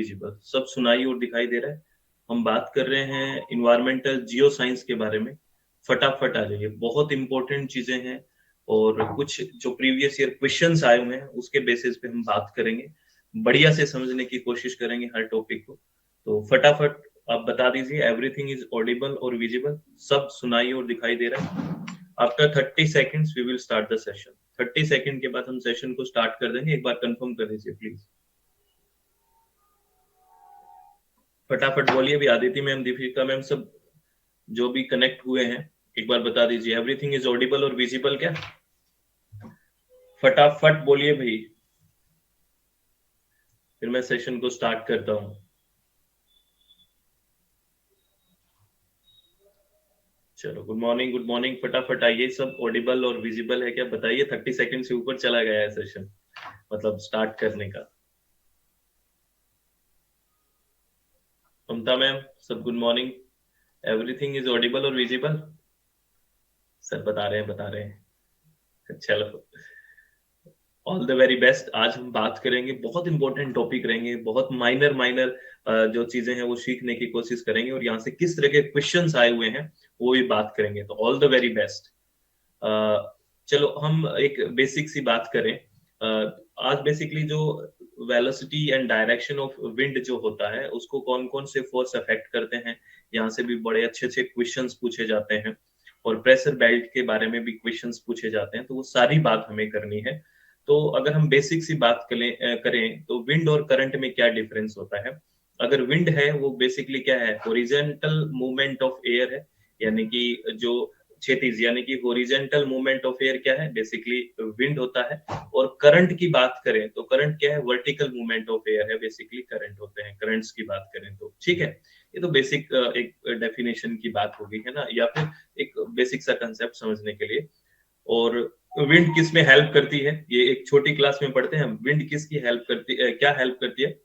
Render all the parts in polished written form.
Visible, सब सुनाई और दिखाई दे रहा है। हम बात कर रहे हैं इन्वायरमेंटल जियो साइंस के बारे में। फटाफट आ जाइए, बहुत इंपॉर्टेंट चीजें हैं और कुछ जो प्रीवियस ईयर क्वेश्चंस आए हुए हैं उसके बेसिस पे हम बात करेंगे। बढ़िया से समझने की कोशिश करेंगे हर टॉपिक को। तो फटाफट आप बता दीजिए, एवरीथिंग इज ऑडिबल और विजिबल, सब सुनाई और दिखाई दे रहा है। After 30 seconds we will start the session. 30 second के बाद हम सेशन को स्टार्ट कर देंगे। एक बार कंफर्म कर दीजिए प्लीज। फटाफट बोलिए भी, आदित्य मैम, दीपिका मैम, सब जो भी कनेक्ट हुए हैं एक बार बता दीजिए, एवरीथिंग इज ऑडिबल और विजिबल क्या? फटाफट बोलिए भाई, फिर मैं सेशन को स्टार्ट करता हूँ। चलो, गुड मॉर्निंग, गुड मॉर्निंग। फटाफट आइए, सब ऑडिबल और विजिबल है क्या बताइए। 30 सेकंड से ऊपर चला गया है सेशन, मतलब स्टार्ट करने का। ममता मैम, सब good morning. Everything is audible और विजिबल, सर बता रहे हैं, बता रहे हैं। चलो, ऑल द वेरी बेस्ट। आज हम बात करेंगे, बहुत इंपॉर्टेंट टॉपिक रहेंगे, बहुत माइनर माइनर जो चीजें हैं वो सीखने की कोशिश करेंगे और यहाँ से किस तरह के क्वेश्चंस आए हुए हैं वो भी बात करेंगे। तो ऑल द वेरी बेस्ट। चलो हम एक बेसिक सी बात करें। आज बेसिकली जो velocity and direction of wind जो होता है उसको कौन कौन से फोर्स अफेक्ट करते हैं, यहाँ से भी बड़े अच्छे अच्छे क्वेश्चंस पूछे जाते हैं। और प्रेशर बेल्ट के बारे में भी क्वेश्चंस पूछे जाते हैं, तो वो सारी बात हमें करनी है। तो अगर हम बेसिक सी बात करें तो विंड और करंट में क्या डिफरेंस होता है। अगर विंड है वो बेसिकली क्या है, हॉरिजॉन्टल मूवमेंट ऑफ एयर है, यानी कि जो क्षैतिज यानी कि हॉरिजॉन्टल मूवमेंट ऑफ एयर क्या है, बेसिकली विंड होता है। और करंट की बात करें तो करंट क्या है, वर्टिकल मूवमेंट ऑफ एयर है, बेसिकली करंट होते हैं। करंट्स की बात करें तो ठीक है, ये तो बेसिक एक डेफिनेशन की बात होगी, है ना, या फिर एक बेसिक सा कंसेप्ट समझने के लिए। और विंड किस में हेल्प करती है, ये एक छोटी क्लास में पढ़ते हैं हम। विंड किसकी हेल्प करती है, क्या हेल्प करती है?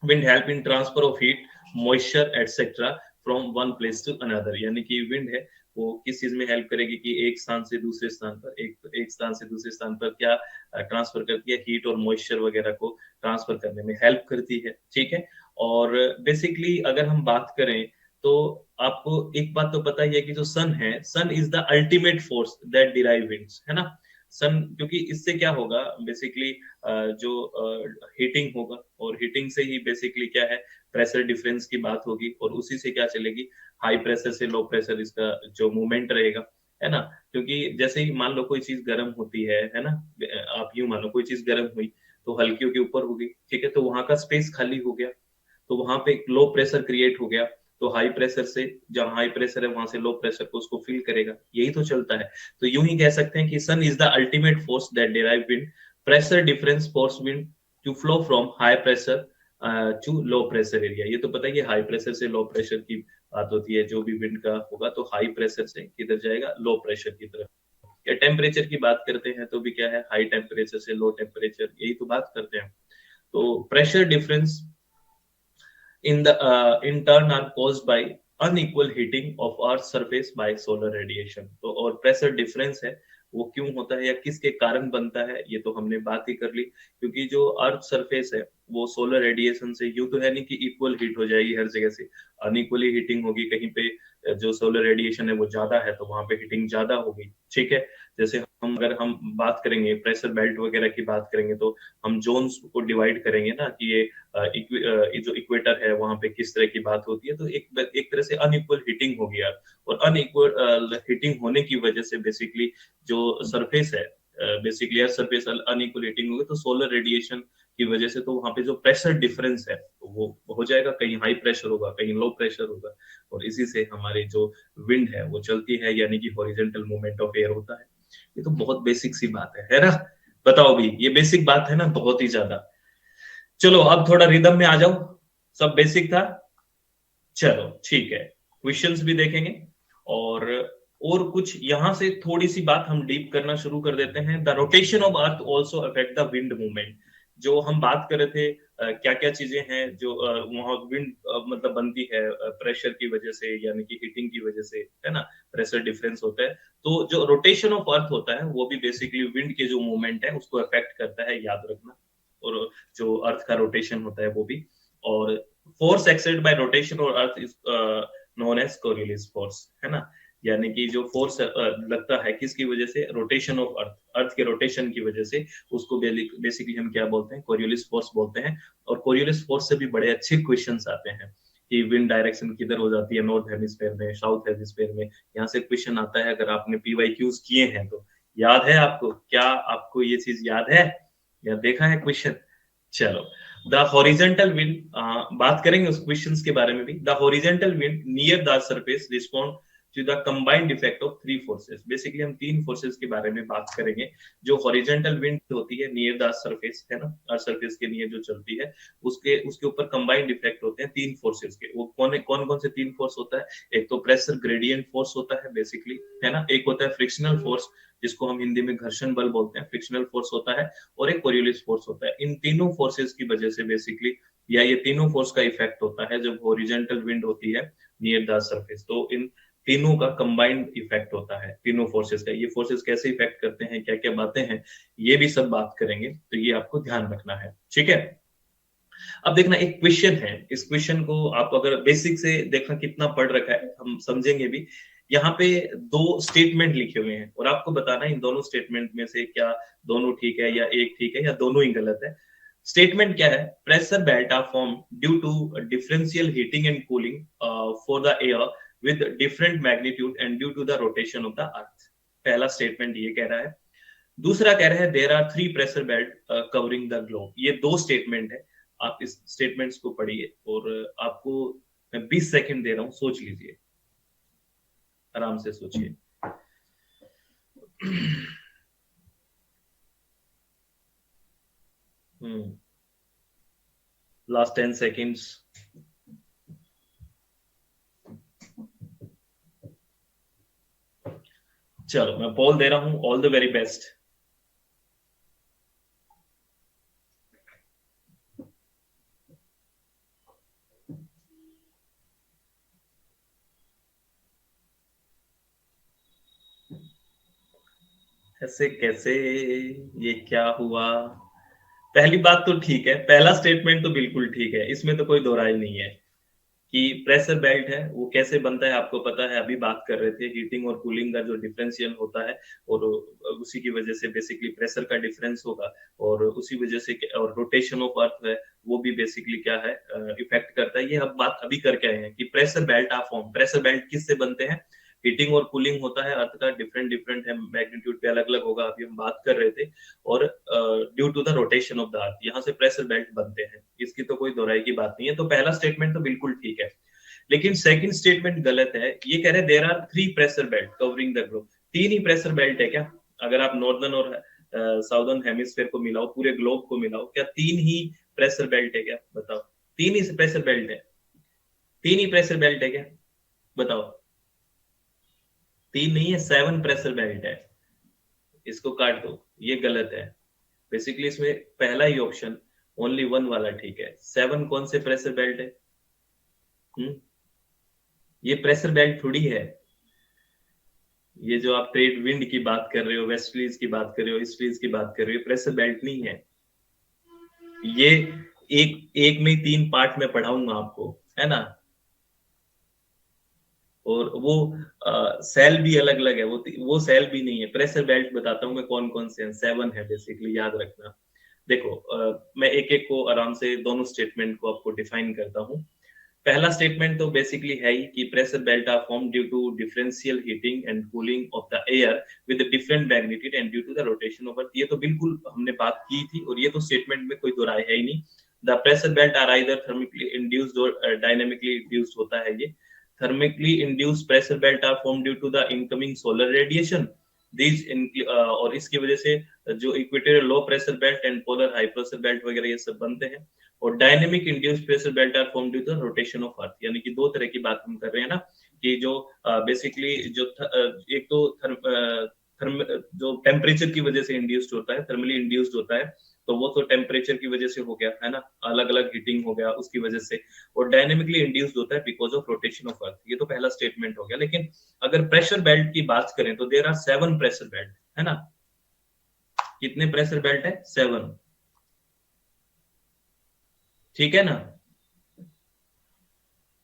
Wind help in transfer of heat, moisture etcetera from one place to another, यानी कि विंड है वो किस चीज में हेल्प करेगी कि एक स्थान से दूसरे स्थान पर, एक स्थान से दूसरे स्थान पर क्या ट्रांसफर करती है, हीट और मॉइस्चर वगैरह को ट्रांसफर करने में हेल्प करती है, ठीक है। और बेसिकली अगर हम बात करें तो आपको एक बात तो पता ही है कि जो सन है, sun is the ultimate force that derive winds, है ना। सन, क्योंकि इससे क्या होगा बेसिकली, जो हीटिंग होगा और हीटिंग से ही बेसिकली क्या है, प्रेशर डिफरेंस की बात होगी और उसी से क्या चलेगी, हाई प्रेशर से लो प्रेशर इसका जो मूवमेंट रहेगा, है ना। क्योंकि जैसे ही मान लो कोई चीज गर्म होती है ना, आप यूं मानो कोई चीज गर्म हुई तो हल्कियों के ऊपर होगी, ठीक है, तो वहां का स्पेस खाली हो गया, तो वहां पे एक लो प्रेशर क्रिएट हो गया, तो हाई प्रेशर से, जहां हाई प्रेशर है वहां से लो प्रेशर को उसको फील करेगा, यही तो चलता है। तो यूं ही कह सकते हैं कि sun is the ultimate force that derive wind, pressure difference force wind to flow from high pressure to low pressure area. ये तो पता है कि हाई प्रेशर से लो प्रेशर की बात होती है, जो भी विंड का होगा तो हाई प्रेशर से किधर जाएगा, लो प्रेशर की तरफ। या टेम्परेचर की बात करते हैं तो भी क्या है, हाई टेम्परेचर से लो टेम्परेचर, यही तो बात करते हैं। तो pressure difference in turn are caused by unequal heating of earth surface by solar radiation। तो और प्रेशर डिफरेंस है वो क्यों होता है या किसके कारण बनता है, ये तो हमने बात ही कर ली। क्योंकि जो अर्थ सरफेस है वो सोलर रेडिएशन से, यूं तो है नहीं कि इक्वल हीट हो जाएगी हर जगह से, अनइक्वली हीटिंग होगी। कहीं पे जो सोलर रेडिएशन है वो ज्यादा है तो वहां पे हीटिंग ज्यादा होगी, ठीक है। जैसे हम अगर हम बात करेंगे प्रेशर बेल्ट वगैरह की बात करेंगे तो हम जोन्स को डिवाइड करेंगे ना, कि ये जो इक्वेटर है वहां पे किस तरह की बात होती है, तो एक तरह से अनइक्वल हीटिंग होगी यार। और अनइक्वल हीटिंग होने की वजह से बेसिकली जो सरफेस है, basically earth surface unequal heating होगी तो सोलर रेडिएशन की वजह से, तो वहां पे जो प्रेशर डिफरेंस है तो वो हो जाएगा, कहीं हाई प्रेशर होगा कहीं लो प्रेशर होगा, और इसी से हमारी जो विंड है वो चलती है, यानी कि हॉरिजॉन्टल मूवमेंट ऑफ एयर होता है। ये तो बहुत बेसिक सी बात है ना। बताओ भी, ये बेसिक बात है ना, बहुत ही ज्यादा। चलो अब थोड़ा रिदम में आ जाओ, सब बेसिक था। चलो ठीक है, क्वेश्चंस भी देखेंगे और कुछ यहाँ से थोड़ी सी बात हम डीप करना शुरू कर देते हैं। The rotation of earth also affect the wind movement. जो हम बात कर रहे थे, क्या क्या चीजें हैं जो वहां विंड मतलब बनती है प्रेशर की वजह से, यानी कि हीटिंग की वजह से, है ना, प्रेशर डिफरेंस होता है। तो जो रोटेशन ऑफ अर्थ होता है वो भी बेसिकली विंड के जो मूवमेंट है उसको अफेक्ट करता है, याद रखना। और जो अर्थ का रोटेशन होता है वो भी, और फोर्स एक्सर्टेड बाय रोटेशन और earth is known as Coriolis force, है ना। यानी कि जो फोर्स लगता है किसकी वजह से, रोटेशन ऑफ अर्थ, अर्थ के रोटेशन की वजह से, उसको बेसिकली हम क्या बोलते हैं, कोरियोलिस फोर्स बोलते हैं। और कोरियोलिस फोर्स से भी बड़े अच्छे क्वेश्चंस आते हैं कि विंड डायरेक्शन किधर हो जाती है, नॉर्थ हेमिस्फीयर में, साउथ हेमिस्फीयर में। यहाँ से क्वेश्चन आता है, अगर आपने पीवाईक्यूज किए हैं तो याद है आपको, क्या आपको ये चीज याद है या देखा है क्वेश्चन? चलो, द हॉरिजेंटल विंड, बात करेंगे उस क्वेश्चंस के बारे में भी। The horizontal wind near the surface respond to the combined effect of three forces. Basically हम तीन फोर्सेस के बारे में बात करेंगे। जो हॉरिजेंटल विंड होती है नियर द सरफेस, है ना, अर्थ सरफेस के नियर जो चलती है, उसके उसके ऊपर कंबाइंड इफेक्ट होते हैं तीन फोर्सेस के। वो कौन कौन से तीन फोर्स होता है? एक तो प्रेशर ग्रेडियंट फोर्स होता है बेसिकली, है ना। एक होता है फ्रिक्शनल फोर्स, जिसको हम हिंदी में घर्षण बल बोलते हैं, फ्रिक्शनल फोर्स होता है। और एक कोरियोलिस फोर्स होता है। इन तीनों फोर्सेस की वजह से बेसिकली, या ये तीनों फोर्स का इफेक्ट होता है जब हॉरिजॉन्टल विंड होती है नियर द सरफेस। तो इन तीनों का कंबाइंड इफेक्ट होता है, तीनों फोर्सेस का। ये फोर्सेस कैसे इफेक्ट करते हैं, क्या क्या बातें हैं, ये भी सब बात करेंगे, तो ये आपको ध्यान रखना है, ठीक है। अब देखना, एक क्वेश्चन है, इस क्वेश्चन को आप अगर बेसिक से देखना कितना पढ़ रखा है, हम समझेंगे भी। यहाँ पे दो स्टेटमेंट लिखे हुए हैं और आपको बताना इन दोनों स्टेटमेंट में से क्या दोनों ठीक है या एक ठीक है या दोनों ही गलत है। स्टेटमेंट क्या है? Pressure belt are form due to differential heating and cooling for the air with different magnitude and due to the rotation of the earth. पहला स्टेटमेंट ये कह रहा है। दूसरा कह रहा है there are three pressure belt covering the globe. ये दो स्टेटमेंट है। आप इस स्टेटमेंट्स को पढ़िए और आपको मैं 20 सेकंड दे रहा हूं, सोच लीजिए, आराम से सोचिए। Last 10 seconds. चलो, मैं पोल दे रहा हूं, ऑल द वेरी बेस्ट। ऐसे कैसे, ये क्या हुआ? पहली बात तो ठीक है, पहला स्टेटमेंट तो बिल्कुल ठीक है, इसमें तो कोई दो राय नहीं है कि प्रेशर बेल्ट है वो कैसे बनता है, आपको पता है, अभी बात कर रहे थे हीटिंग और कूलिंग का जो डिफरेंशियल होता है, और उसी की वजह से बेसिकली प्रेशर का डिफरेंस होगा, और उसी वजह से और रोटेशन ऑफ अर्थ है, वो भी बेसिकली क्या है, इफेक्ट करता है। ये हम बात अभी करके आए हैं कि pressure belt of form, pressure belt किससे बनते हैं? हीटिंग और कूलिंग होता है अर्थ का, डिफरेंट डिफरेंट है, मैग्नीट्यूड पे अलग अलग होगा, अभी हम बात कर रहे थे। और due to the rotation of the earth, यहाँ से प्रेशर बेल्ट बनते हैं, इसकी तो कोई दोहराई की बात नहीं है। तो पहला स्टेटमेंट तो बिल्कुल ठीक है, लेकिन सेकंड स्टेटमेंट गलत है। ये कह रहे there are three pressure belt covering the globe. तीन ही प्रेशर बेल्ट है क्या? अगर आप नॉर्दर्न और साउदर्न हेमिस्फीयर को मिलाओ, पूरे ग्लोब को मिलाओ, क्या तीन ही प्रेशर बेल्ट है क्या? बताओ। तीन ही प्रेशर बेल्ट है? तीन ही प्रेशर बेल्ट है क्या? बताओ। तीन नहीं है, 7 प्रेशर बेल्ट है। इसको काट दो, ये गलत है। बेसिकली इसमें पहला ही ऑप्शन ओनली वन वाला ठीक है। 7 कौन से प्रेशर बेल्ट है? ये प्रेशर बेल्ट थोड़ी है। ये जो आप ट्रेड विंड की बात कर रहे हो, वेस्टलीज की बात कर रहे हो, ईस्टलीज की बात कर रहे हो, प्रेशर बेल्ट नहीं है ये। एक एक में 3 पार्ट में पढ़ाऊंगा आपको, है ना। और वो सेल भी अलग अलग है, वो सेल भी नहीं है। प्रेशर बेल्ट बताता हूँ मैं कौन कौन से हैं, 7 है बेसिकली, याद रखना। देखो, मैं एक एक को आराम से दोनों स्टेटमेंट को आपको डिफाइन करता हूँ। पहला स्टेटमेंट तो बेसिकली है ही कि pressure belt are form due to differential heating and cooling of the air with different magnitude and due to the rotation of earth. ये तो बिल्कुल हमने बात की थी, और ये तो स्टेटमेंट में कोई दो राय है ही नहीं। The pressure belt are either thermically induced और डायनेमिकली इंड्यूस्ड होता है ये। Thermically induced pressure belt are form due to the incoming solar radiation. These और इसकी वजह से जो equatorial low pressure belt and polar high pressure belt वगैरह ये सब बनते हैं। और dynamic induced pressure belt are form due to rotation of earth. यानी कि दो तरह की बात हम कर रहे हैं ना, कि जो बेसिकली जो एक तो जो टेम्परेचर की वजह से इंड्यूस्ड होता है, थर्मली इंड्यूस्ड होता है, तो वो तो टेम्परेचर की वजह से हो गया, है ना, अलग अलग हीटिंग हो गया उसकी वजह से। और डायनेमिकली इंड्यूस्ड होता है because of rotation of earth. ये तो पहला स्टेटमेंट हो गया। लेकिन अगर प्रेशर बेल्ट की बात करें तो देयर आर 7 प्रेशर बेल्ट, है ना। कितने प्रेशर बेल्ट है? 7, ठीक है ना।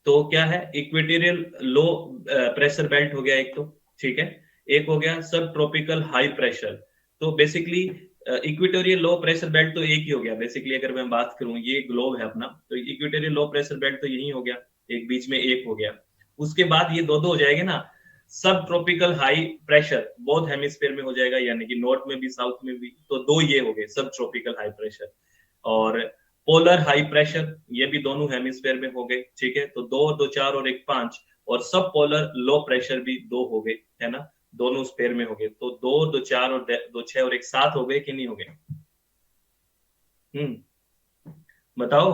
तो क्या है, इक्वेटोरियल लो प्रेशर बेल्ट हो गया एक तो, ठीक है। एक हो गया सब ट्रॉपिकल हाई प्रेशर। तो basically equatorial low pressure belt तो एक ही हो गया बेसिकली, अगर मैं बात करूं ये ग्लोब है अपना, तो इक्वेटोरियल लो प्रेशर बेल्ट तो यही हो गया, एक बीच में एक हो गया। उसके बाद ये दो दो हो जाएंगे ना, सब tropical high pressure both hemisphere में हो जाएगा, यानी कि नॉर्थ में भी साउथ में भी, तो दो ये हो गए सब ट्रॉपिकल हाई प्रेशर। और पोलर हाई प्रेशर ये भी दोनों हेमिस्फीयर में हो गए, ठीक है। तो दो दो चार और एक पांच, और सब पोलर लो प्रेशर भी दो हो गए, है ना, दोनों स्पेयर में हो गए। तो दो दो चार और दो छह और एक सात हो गए कि नहीं हो गए? बताओ,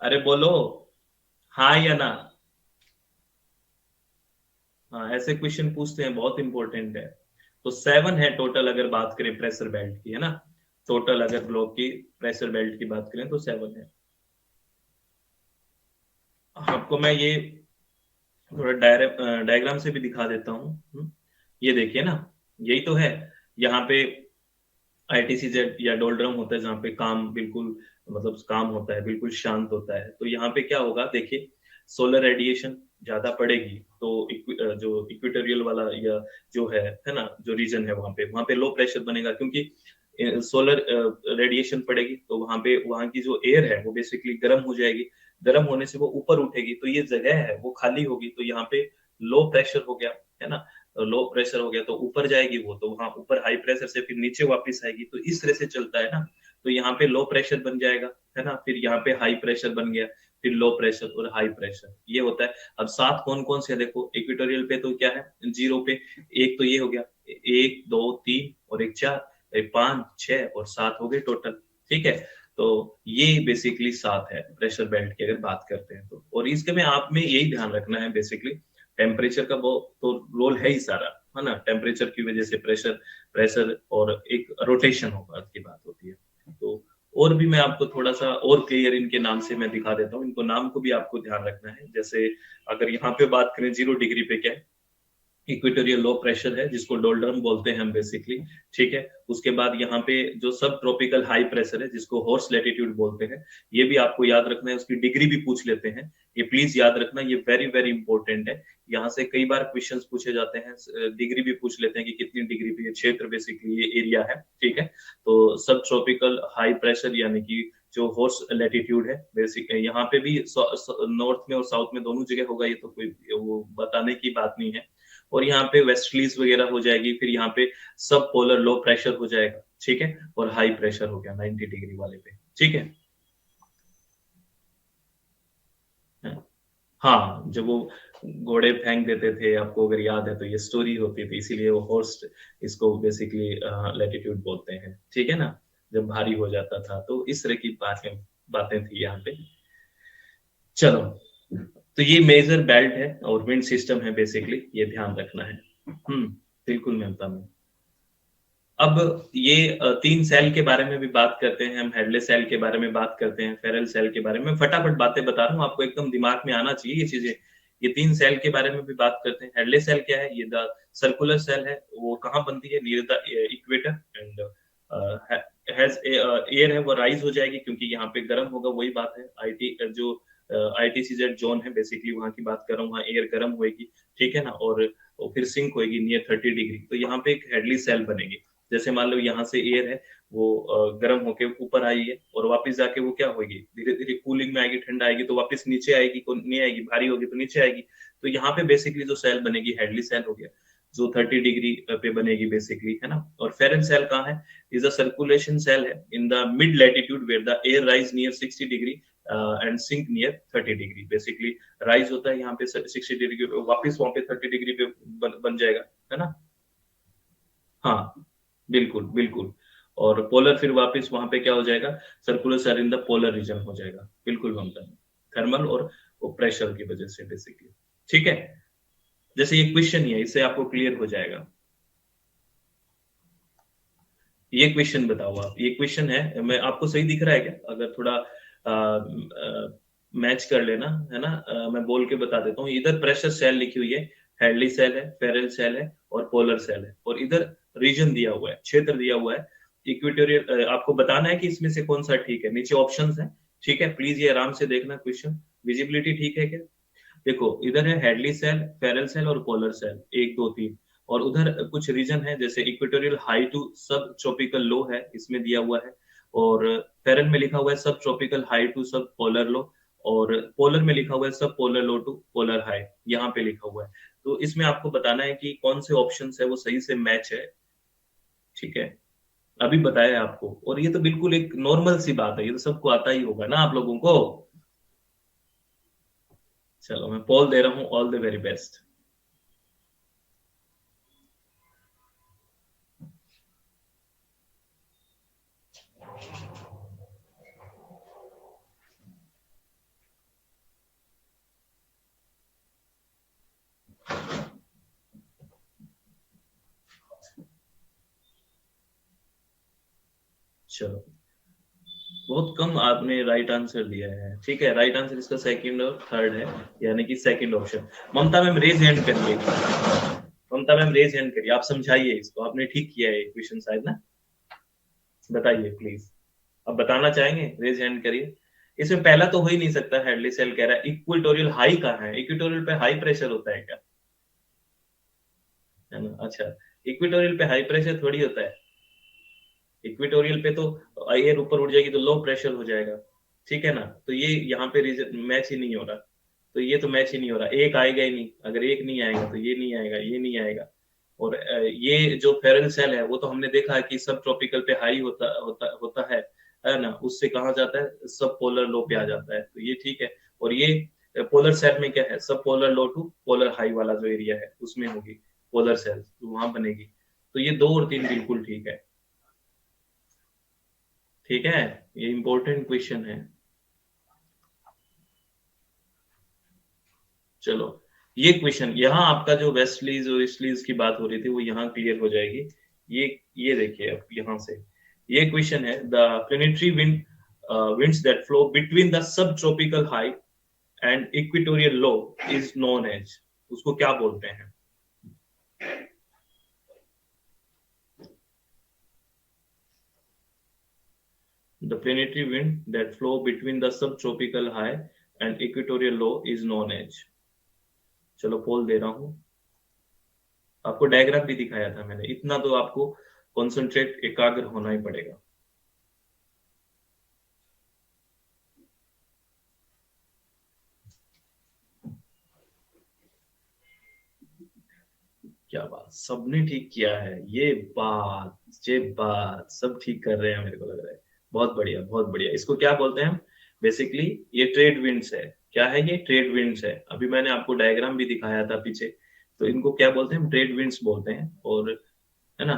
अरे बोलो, हाँ या ना। हाँ, ऐसे क्वेश्चन पूछते हैं, बहुत इंपॉर्टेंट है। तो 7 है टोटल, अगर बात करें प्रेशर बेल्ट की, है ना, टोटल अगर ग्लोब की प्रेशर बेल्ट की बात करें तो 7 है। आपको मैं ये थोड़ा डायग्राम से भी दिखा देता हूँ। ये देखिए ना, यही तो है। यहाँ पे आईटीसीजेड या डोल्ड्रम होता है, जहाँ पे काम बिल्कुल, मतलब काम होता है बिल्कुल शांत होता है। तो यहाँ पे क्या होगा देखिए, सोलर रेडिएशन ज्यादा पड़ेगी, तो जो इक्वेटोरियल वाला या जो है ना, जो रीजन है वहां पे लो प्रेशर बनेगा, क्योंकि सोलर रेडिएशन पड़ेगी, तो वहां की जो एयर है वो बेसिकली गर्म हो जाएगी। गर्म होने से वो ऊपर उठेगी, तो ये जगह है वो खाली होगी, तो यहाँ पे लो प्रेशर हो गया, है ना। लो प्रेशर हो गया तो ऊपर जाएगी वो, तो वहां ऊपर हाई प्रेशर से फिर नीचे वापस आएगी, तो इस तरह से चलता है ना। तो यहाँ पे लो प्रेशर बन जाएगा, है ना, फिर यहाँ पे हाई प्रेशर बन गया, फिर लो प्रेशर और हाई प्रेशर, ये होता है। अब सात कौन कौन से है देखो, इक्वेटोरियल पे तो क्या है, जीरो पे एक, तो ये हो गया, एक दो तीन और एक चार, पांच छह और सात हो गए टोटल, ठीक है। तो ये बेसिकली सात है प्रेशर बेल्ट की अगर बात करते हैं तो। और इसके में आप में यही ध्यान रखना है बेसिकली, टेम्परेचर का वो तो रोल है ही सारा, है ना। टेम्परेचर की वजह से प्रेशर प्रेशर और एक रोटेशन होगा की बात होती है। तो और भी मैं आपको थोड़ा सा और क्लियर इनके नाम से मैं दिखा देता हूँ, इनको नाम को भी आपको ध्यान रखना है। जैसे अगर यहाँ पे बात करें 0 डिग्री पे क्या है, इक्वेटोरियल लो प्रेशर है, जिसको डोल्ड्रम बोलते हैं हम बेसिकली, ठीक है। उसके बाद यहाँ पे जो सब ट्रॉपिकल हाई प्रेशर है, जिसको हॉर्स लैटिट्यूड बोलते हैं, ये भी आपको याद रखना है। उसकी डिग्री भी पूछ लेते हैं, ये प्लीज याद रखना, ये वेरी वेरी इंपॉर्टेंट है। यहाँ से कई बार क्वेश्चंस पूछे जाते हैं, डिग्री भी पूछ लेते हैं कि कितनी डिग्री पे ये क्षेत्र बेसिकली ये एरिया है, ठीक है। तो सब ट्रॉपिकल हाई प्रेशर यानी कि जो हॉर्स लैटिट्यूड है बेसिक, यहाँ पे भी नॉर्थ में और साउथ में दोनों जगह होगा, ये तो कोई वो बताने की बात नहीं है। और यहाँ पे वेस्टलीज वगैरह हो जाएगी, फिर यहाँ पे सब पोलर लो प्रेशर हो जाएगा, ठीक है। और हाई प्रेशर हो गया 90 डिग्री वाले पे, ठीक है। हाँ, जब वो घोड़े फेंक देते थे, आपको अगर याद है तो ये स्टोरी होती थी, इसीलिए वो हॉर्स इसको बेसिकली लैटिट्यूड बोलते हैं, ठीक है ना। जब भारी हो जाता था तो इस तरह की बातें बातें थी यहाँ पे। चलो, तो ये मेजर बेल्ट है और विंड सिस्टम है बेसिकली, ये ध्यान रखना है। बिल्कुल मिलता हूँ। अब ये तीन सेल के बारे में भी बात करते हैं हम, हेडले सेल के बारे में बात करते हैं, फेरल सेल के बारे में। फटाफट बातें बता रहा हूँ आपको, एकदम दिमाग में आना चाहिए ये चीजें। ये तीन सेल के बारे में भी बात करते हैं। हेडले सेल क्या है, ये द सर्कुलर सेल है, वो कहाँ बनती है, near the equator, and has air है वो राइज हो जाएगी, क्योंकि यहाँ पे गर्म होगा, वही बात है। आईटी जो आईटीसीजेड जोन है बेसिकली, वहां की बात कर रहा हूँ, वहाँ एयर गर्म होगी, ठीक है ना। और फिर सिंक होगी नियर 30 डिग्री, तो यहाँ पे एक हेडली सेल बनेगी। जैसे मान लो यहाँ से एयर है वो गर्म होके ऊपर आई है, और वापस जाके वो क्या होगी, धीरे धीरे कूलिंग में आएगी, ठंडा आएगी, तो वापस नीचे आएगी, को नहीं आएगी, भारी होगी तो नीचे आएगी। तो यहाँ पे बेसिकली जो सेल बनेगी हेडली सेल हो गया, जो 30 डिग्री पे बनेगी बेसिकली, है ना। और फेरन सेल कहाँ है, इज अ सर्कुलेशन सेल है in the mid latitude where the air rise near 60 degree and sink near 30 degree. Basically rise होता है यहाँ पे 60 डिग्री पे, वापिस वहां पे 30 डिग्री पे बन जाएगा, है ना। हाँ, बिल्कुल बिल्कुल। और पोलर फिर वापस वहां पे क्या हो जाएगा, circular cell in the polar region हो जाएगा, बिल्कुल बनता है, थर्मल और प्रेशर की वजह से बेसिकली, ठीक है। जैसे ये क्वेश्चन ही है, इससे आपको क्लियर हो जाएगा। ये क्वेश्चन बताओ आप, ये क्वेश्चन है, मैं आपको सही दिख रहा है क्या, अगर थोड़ा मैच कर लेना, है ना। मैं बोल के बता देता हूँ, इधर प्रेशर सेल लिखी हुई है, हेडली सेल है, फेरल सेल है और पोलर सेल है, और इधर रीजन दिया हुआ है, क्षेत्र दिया हुआ है इक्वेटोरियल। आपको बताना है कि इसमें से कौन सा ठीक है, नीचे ऑप्शंस है, ठीक है। प्लीज ये आराम से देखना क्वेश्चन, विजिबिलिटी ठीक है क्या? देखो इधर है हेडली सेल, फेरल सेल और पोलर सेल, 1 2 3। और उधर कुछ रीजन है जैसे इक्वेटोरियल हाई टू सब ट्रॉपिकल लो है, इसमें दिया हुआ है। और फेरल में लिखा हुआ है सब ट्रॉपिकल हाई टू सब पोलर लो। और पोलर में लिखा हुआ है सब polar low to polar high, यहाँ पे लिखा हुआ है। तो इसमें आपको बताना है कि कौन से ऑप्शन है वो सही से मैच है। ठीक है, अभी बताया आपको, और ये तो बिल्कुल एक नॉर्मल सी बात है, ये तो सबको आता ही होगा ना आप लोगों को। चलो मैं पोल दे रहा हूँ, ऑल द वेरी बेस्ट। चलो, बहुत कम आपने राइट आंसर दिया है। ठीक है, राइट आंसर इसका सेकंड और थर्ड है, यानी कि सेकंड ऑप्शन। ममता मैम रेज हैंड करिए, ममता मैम रेज हैंड करिए, आप समझाइए इसको, आपने ठीक किया है क्वेश्चन शायद ना, बताइए प्लीज। अब बताना चाहेंगे, रेज हैंड करिए। इसमें पहला तो हो ही नहीं सकता, हेडली सेल कह रहा है। इक्वेटोरियल हाई कहाँ है? इक्वेटोरियल पे हाई प्रेशर होता है क्या? है ना, अच्छा। इक्वेटोरियल पे हाई प्रेशर थोड़ी होता है। इक्वेटोरियल पे तो एयर ऊपर उठ जाएगी तो लो प्रेशर हो जाएगा। ठीक है ना, तो ये यहाँ पे रीजन मैच ही नहीं हो रहा। तो ये तो मैच ही नहीं हो रहा, एक आएगा ही नहीं। अगर एक नहीं आएगा तो ये नहीं आएगा, ये नहीं आएगा। और ये जो फेरल सेल है वो तो हमने देखा है कि सब ट्रॉपिकल पे हाई होता होता होता है ना, उससे कहाँ जाता है, सब पोलर लो पे आ जाता है, तो ये ठीक है। और ये पोलर सेल में क्या है, सब polar low to polar high वाला जो एरिया है उसमें होगी पोलर सेल, तो वहां बनेगी। तो ये 2 और 3 बिल्कुल ठीक है। ठीक है, ये इंपॉर्टेंट क्वेश्चन है। चलो, ये क्वेश्चन यहाँ आपका जो वेस्टलीज और ईस्टलीज की बात हो रही थी वो यहाँ क्लियर हो जाएगी। ये देखिए अब यहाँ से, ये क्वेश्चन है the planetary winds that flow between the subtropical high and equatorial low is known as, उसको क्या बोलते हैं? The planetary wind that flow between the subtropical high and equatorial low is known as। चलो पोल दे रहा हूँ, आपको diagram भी दिखाया था मैंने, इतना तो आपको कॉन्सेंट्रेट एकाग्र होना ही पड़ेगा। क्या बात, सबने ठीक किया है। ये बात सब ठीक कर रहे हैं मेरे को लग रहा है। बहुत बढ़िया, बहुत बढ़िया। इसको क्या बोलते हैं हम? बेसिकली ये ट्रेड विंड्स है। क्या है ये? ट्रेड विंड्स है। अभी मैंने आपको डायग्राम भी दिखाया था पीछे। तो इनको क्या बोलते हैं? ट्रेड विंड्स बोलते हैं। और है ना,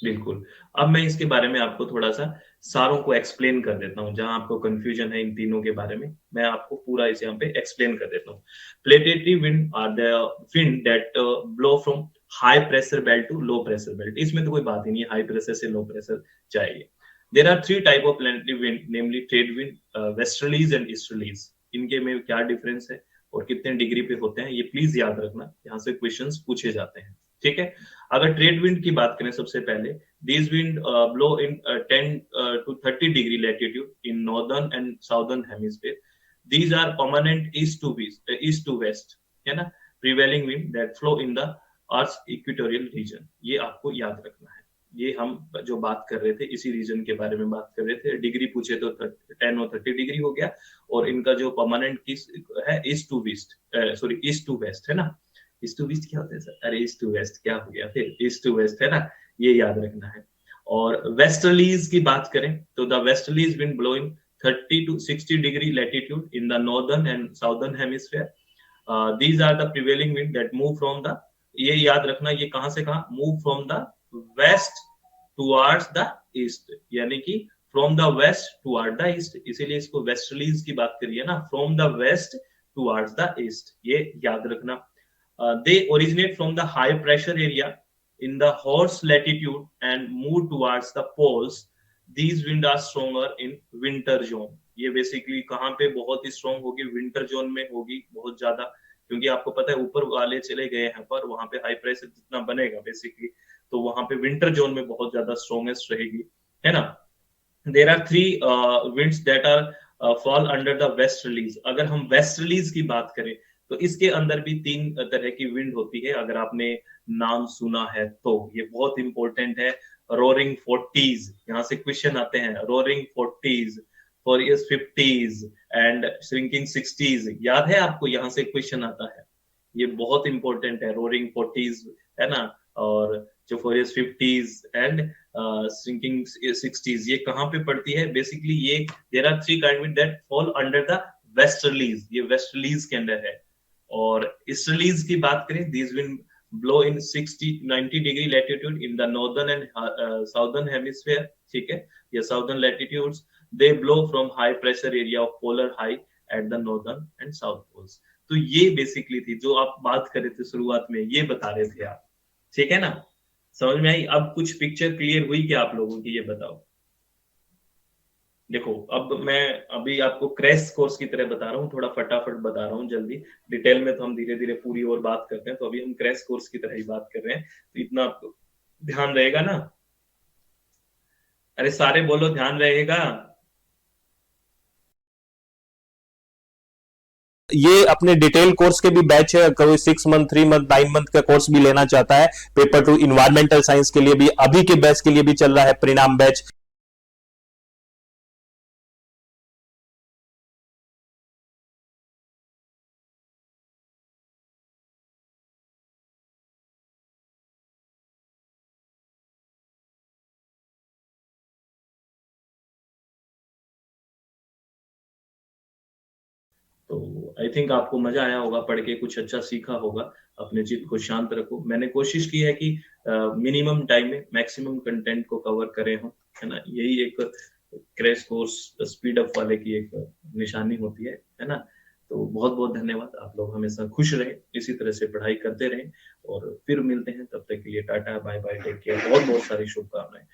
बिल्कुल। अब मैं इसके बारे में आपको थोड़ा सा सारों को एक्सप्लेन कर देता हूँ, जहां आपको कंफ्यूजन है इन तीनों के बारे में मैं आपको पूरा इसे यहाँ पे एक्सप्लेन कर देता हूँ। Planetary wind are the wind that blow from high pressure belt to low pressure belt. इसमें तो कोई बात ही नहीं है, हाई प्रेशर से लो प्रेशर चाहिए। There are 3 type of planetary wind, namely trade wind, westerlies and easterlies. इनके में क्या डिफरेंस है और कितने डिग्री पे होते हैं, ये प्लीज याद रखना, यहाँ से क्वेश्चंस पूछे जाते हैं। ठीक है, अगर ट्रेड विंड की बात करें सबसे पहले, these wind blow in 10 to 30 degree latitude in northern and southern hemisphere. These are permanent east to west, है ना, prevailing wind that flow in the Earth's equatorial region। ये आपको याद रखना है। ये हम जो बात कर रहे थे इसी रीजन के बारे में बात कर रहे थे। डिग्री पूछे तो 10 और 30 डिग्री हो गया। और इनका जो परमानेंट किस है, east to west, sorry east to west है ना। ईस्ट टू वेस्ट क्या होता है सर? अरे ईस्ट टू वेस्ट क्या हो गया फिर, ईस्ट टू वेस्ट है ना, ये याद रखना है। और वेस्टर्लीज की बात करें तो the westerlies wind blowing 30 to 60 degree latitude in the northern and southern hemisphere। These are the prevailing wind that move from the, ये याद रखना, ये कहां से कहां? Move from the west towards the east, यानी कि from the west toward the east, इसीलिए इसको वेस्टर्लीज की बात करिए ना, from the west towards the east, ये याद रखना। They originate from the high pressure area in the horse latitude and move towards the poles। These wind are stronger in winter zone। ये बेसिकली कहाँ पे बहुत ही स्ट्रॉन्ग होगी? Winter zone में होगी बहुत ज्यादा, क्योंकि आपको पता है ऊपर वाले चले गए हैं पर वहां पे हाई प्रेशर जितना बनेगा बेसिकली, तो वहां पे विंटर जोन में बहुत ज्यादा स्ट्रॉन्गेस्ट रहेगी, है ना। There are 3 winds that are fall under the westerlies. अगर हम वेस्टर्लीज की बात करें तो इसके अंदर भी 3 तरह की विंड होती है, अगर आपने नाम सुना है तो ये बहुत इंपॉर्टेंट है। रोरिंग फोर्टीज, यहाँ से क्वेश्चन आते हैं, roaring forties, furious fifties and shrinking sixties, याद है आपको, यहाँ से क्वेश्चन आता है। ये बहुत इंपॉर्टेंट है, रोरिंग फोर्टीज, है ना, और जो furious fifties and shrinking sixties, ये कहाँ पे पड़ती है बेसिकली? ये there are 3 kind that fall under the westerlies, ये वेस्टर्लीज के अंदर है। और ईस्टर्लीज की बात करें, these wind blow in 60-90 degree latitude in the northern and southern hemisphere, ठीक है, या southern latitudes. They blow from high pressure area of polar high at the northern and south poles. तो ये बेसिकली थी जो आप बात कर रहे थे शुरुआत में, ये बता रहे थे आप, ठीक है ना? समझ में आई? अब कुछ पिक्चर क्लियर हुई क्या आप लोगों की, ये बताओ। देखो, अब मैं अभी आपको क्रैश कोर्स की तरह बता रहा हूँ, थोड़ा फटाफट बता रहा हूँ जल्दी। डिटेल में तो हम धीरे धीरे पूरी और बात करते हैं, तो अभी हम क्रैश कोर्स की तरह ही बात कर रहे हैं, तो इतना आपको ध्यान रहेगा ना? अरे सारे बोलो, ध्यान रहेगा। ये अपने डिटेल कोर्स के भी बैच है, कोई 6 मंथ 3 मंथ 9 मंथ का कोर्स भी लेना चाहता है पेपर टू इन्वायरमेंटल साइंस के लिए भी, अभी के बैच के लिए भी चल रहा है परिणाम बैच। तो आई थिंक आपको मजा आया होगा पढ़ के, कुछ अच्छा सीखा होगा। अपने चित्त को शांत रखो। मैंने कोशिश की है कि मिनिमम टाइम में मैक्सिमम कंटेंट को कवर करे हो, है ना? यही एक क्रैश कोर्स स्पीड अप वाले की एक निशानी होती है ना? तो बहुत बहुत धन्यवाद। आप लोग हमेशा खुश रहे, इसी तरह से पढ़ाई करते रहें, और फिर मिलते हैं। तब तक के लिए tata, bye bye, take care, बहुत बहुत सारी शुभकामनाएं।